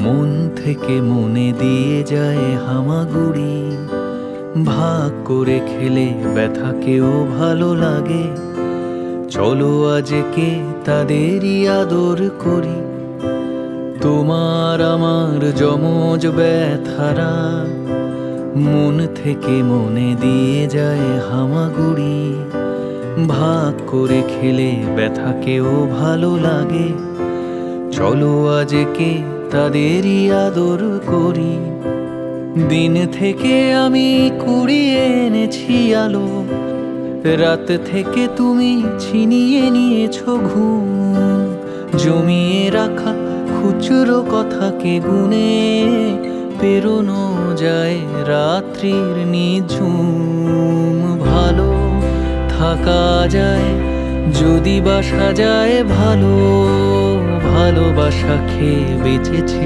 মন থেকে মনে দিয়ে যায় হামাগুড়ি, ভাগ করে খেলে ব্যথাকেও ভালো লাগে। চলো আজকে তাদেরই আদর করি, তোমার আমার যমজ ব্যথারা মন থেকে মনে দিয়ে যায় হামাগুড়ি, ভাগ করে খেলে ব্যথাকেও ভালো লাগে। চলো আজকে তাদেরই আদর করি। দিন থেকে আমি কুড়িয়ে এনেছি আলো, রাত থেকে তুমি ছিনিয়ে নিয়েছো ঘুম। জমিয়ে রাখা খুচরো কথাকে গুনে পেরোনো যায় রাত্রির নিঝুম। ভালো থাকা যায় যদি বাসা যায় ভালো, ভালোবাসা খেয়ে বেঁচেছি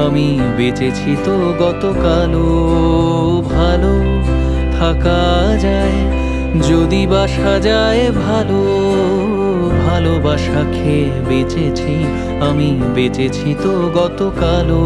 আমি, বেঁচেছি তো গতকালও। ভালো থাকা যায় যদি বাসা যায় ভালো, ভালোবাসা খেয়ে বেঁচেছি আমি, বেঁচেছি তো গতকালও।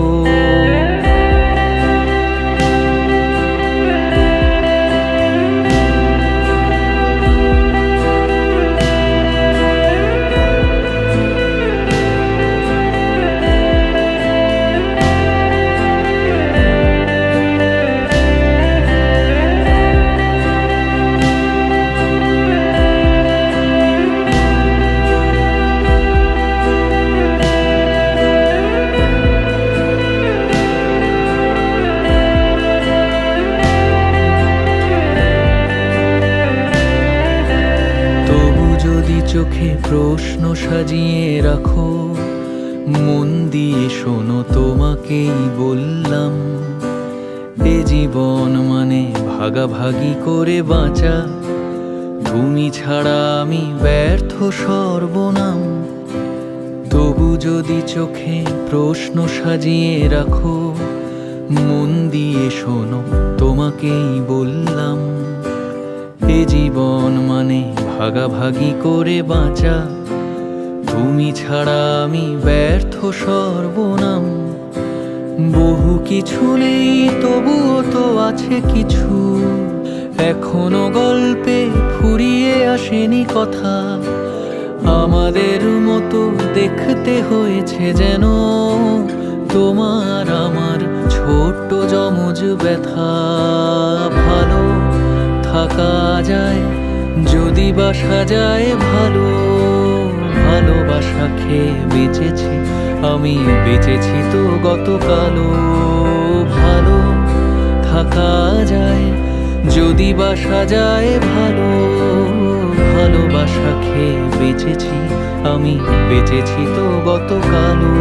চোখে প্রশ্ন সাজিয়ে রাখো, মন দিয়ে শোনো তোমাকেই বললাম। এ জীবন মানে ভাগাভাগি করে বাঁচা, তুমি ছাড়া আমি ব্যর্থ সর্বনাম। তবু যদি চোখে প্রশ্ন সাজিয়ে রাখো, মন দিয়ে শোনো তোমাকেই বললাম। এ জীবন মানে ভাগাভাগি করে বাঁচা, তুমি ছাড়া আমি ব্যর্থ সর্বনাম। বহু কিছু নেই তবুও তো আছে কিছু, এখনো গল্পে ফুরিয়ে আসেনি কথা। আমাদের মতো দেখতে হয়েছে যেন তোমার আমার ছোট্ট যমজ ব্যথা। ভালো থাকা যায় যদি বাসা যায় ভালো, ভালোবাসা খেয়ে বেঁচেছি আমি, বেঁচেছি তো গতকালও। ভালো থাকা যায় যদি বাসা যায় ভালো, ভালোবাসা খেয়ে বেঁচেছি আমি, বেঁচেছি তো গতকালও।